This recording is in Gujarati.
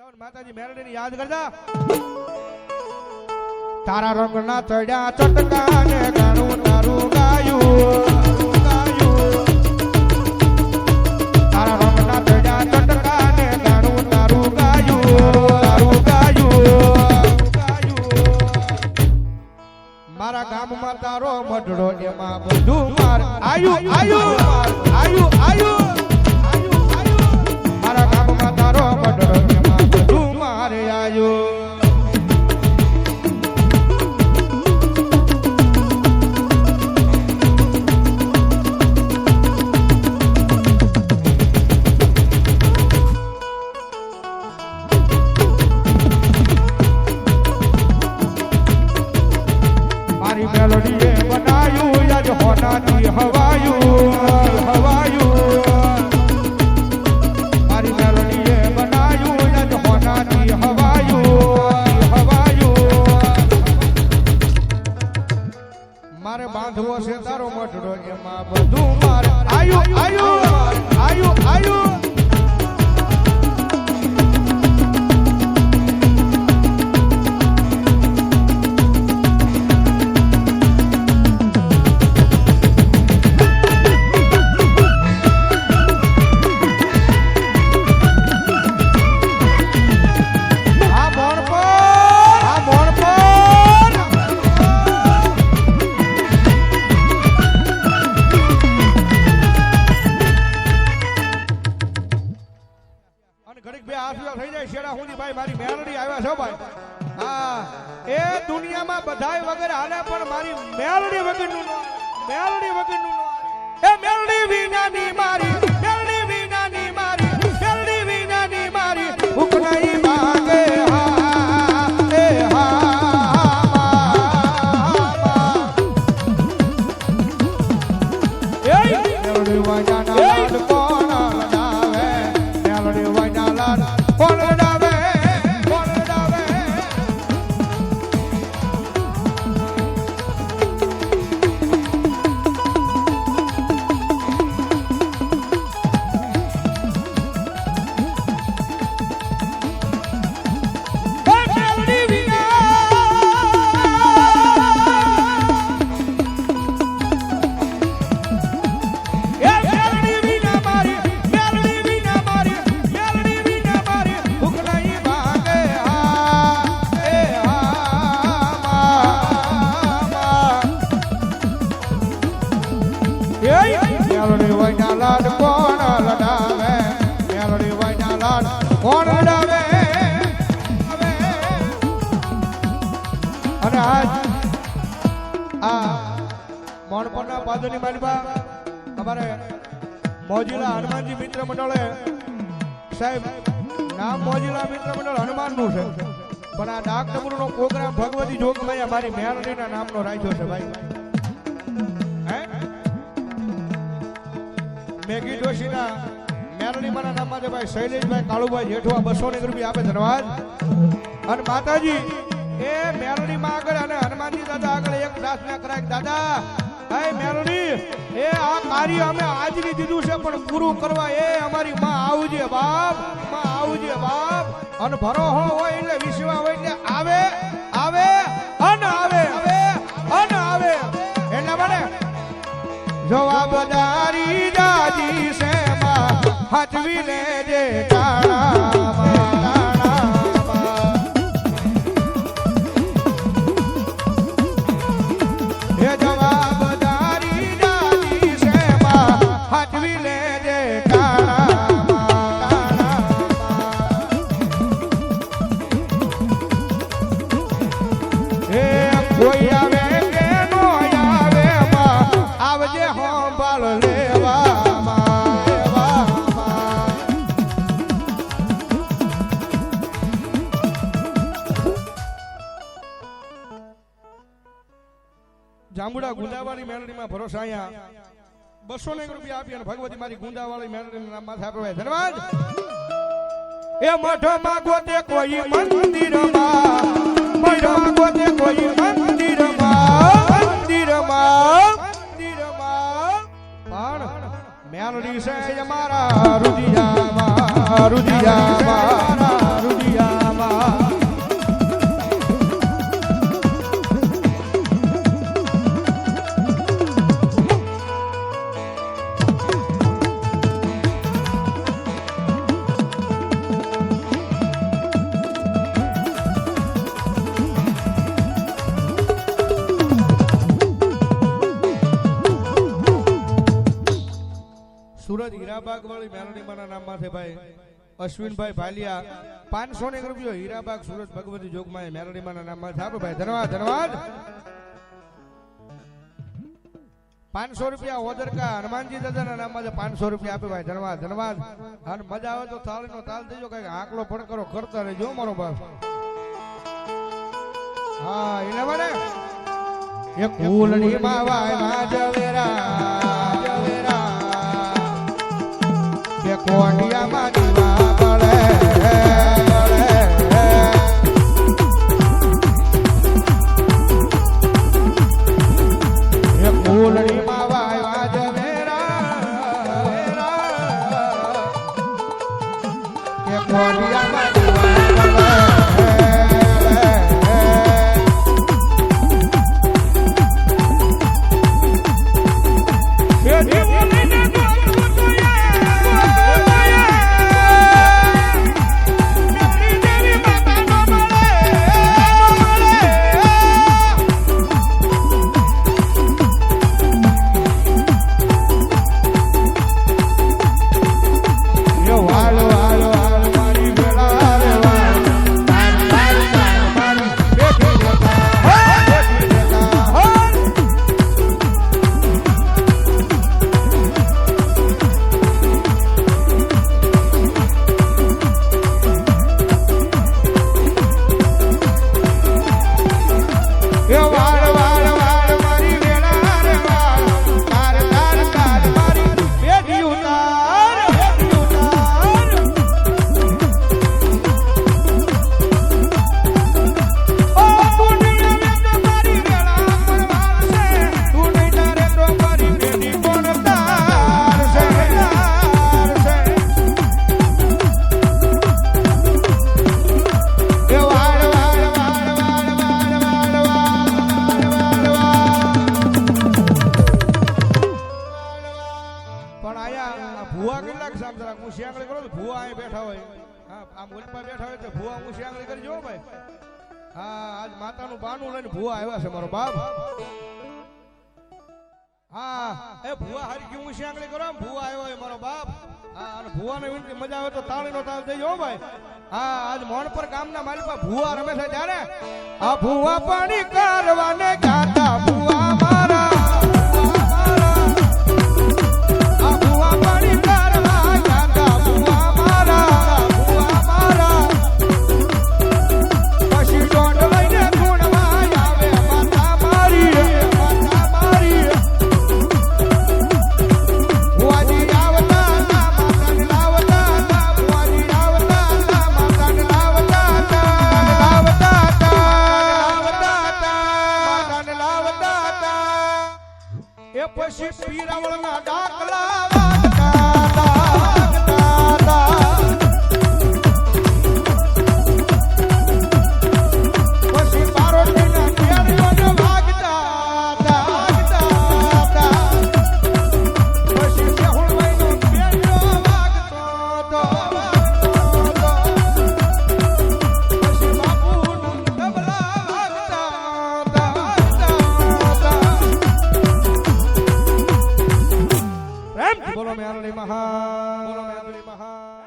માતાજી મેરડીને યાદ કરતા તારા રંગના ચડ્યા ચટકા ને ગાણું તારું ગાયું તારા રંગના ચડ્યા ચટકા ને ગાણું તારું ગાયું મારા ગામમાં તારો મઢડો એમાં બધું માર આયુ મારા ગામમાં તારો મઢડો એમાં બધું મારે આયુ મારી મેલોડીએ બનાયું યાદ હોનાથી હવાયું મારી મેલોડીએ બનાયું યાદ હોનાથી હવાયું મારે બાંધવો છે તારો મઢડો એમાં બધું મારે આયુ ઘડીક બે આસુડા થઈ જાય શેડા સુધી ભાઈ મારી મેલડી આવ્યા છે ભાઈ હા એ દુનિયામાં બધાય વગર હાલે પણ મારી મેલડી વગરનું એ મેલડી વિનાની મારી મેલડી વિનાની મારી ઉકનાઈ માંગે હા એ મેલડી વાજાના લાડ કોણ લડાવે મેલડી વાજાના કોણ લડાવે મેલડી વાયના લાડ કોણ લડાવે મેલડી વાયના લાડ કોણ લડાવે અને આજ આ મોણપરના પાદરની માલિબા અમારે મોજીલા હનુમાનજી મિત્ર મંડળે સાહેબ નામ મોજીલા મિત્ર મંડળ હનુમાનનું છે પણ આ ડાક ડમરૂનો પ્રોગ્રામ ભગવતી જોગમાયા મારી મેલડીના નામનો રાખ્યો છે ભાઈ મેગી ડોશીના મેરડીમાના નામમાં ભાઈ શૈલેષભાઈ કાળુભાઈ જેઠવા 200 રૂપિયા આપે ધન્યવાદ અને માતાજી એ મેરડીમાં આગળ અને હનુમાનજી દાદા આગળ એક પ્રાર્થના કરાય દાદા હે મેરડી એ આ કાર્ય અમે આજની દીધું છે પણ પૂરું કરવા એ અમારી માં આવજે બાપ અને ભરોહો હોય એટલે વિશ્વા હોય એટલે આવે એટલા માટે જવાબદારી દાદી છે માં હાચવી લેજે એ જવાબદારી દાદી છે માં હાચવી લેજે એ કોઈ આવે જાંબુડા ગુંદાવાળી મેલડીમાં ભરોસા અહીંયા 200 રૂપિયા આપી અને ભગવતી મારી ગુંદાવાળી મેલડીના નામ માથે આપે ધન્યવાદ એ મઠમાં ગોતે કોઈ મંદિરમાં પણ મેલડી છે અમારા રુદિયા હીરાબાગ વાળી મેલડી માના નામ માથે ભાઈ અશ્વિનભાઈ ભાલિયા 500 રૂપિયો હીરાબાગ સુરત ભગવતી જોગમાં મેલડી માના નામ માથે આપો ભાઈ ધન્યવાદ ધન્યવાદ 500 રૂપિયા ઓદરકા હનુમાનજી દાદાના નામમાં 500 રૂપિયા આપે ભાઈ ધન્યવાદ ધન્યવાદ અને મજા આવે તો તાળીનો તાલ દેજો કઈક આંકડો પણ કરો કરતા રહેજો મારો બાપ હા એને મને એ કુલની માવાય જવેરા જવેરા કે કોડિયામાં દીવા બળે એ કુલની માવાય જવેરા કે કોડિયામાં દીવા બળે માતાનું બાનું લઈને ભુવા આવ્યા છે મારો બાપ હા એ ભુવા હારી કે હું શિયાંગળી કરો ભુવા આવ્યો છે મારો બાપ હા અને ભુવાને વિનંતી મજા આવે તો તાળીનો તાળ દેજો હો ભાઈ હા આજ મોણપર ગામના મારી પાસે ભુવા રમે છે ત્યારે આ ભુવા પાણી કારવાને ગાતા ભુવા મારા આ ભુવા પાણી કારવા ગાતા ભુવા મારા ભુવા મારા પછી ડોંડ લઈને પછી પીરાવળના ડાકલા પછી પારોટીના કેરીઓને વાગતા પછી સેહુણભાઈનો કેરીઓ વાગતો પછી બાપુનું ડબલા વાગતા બોલો મેરડી મહા બોલો મેરડી મહા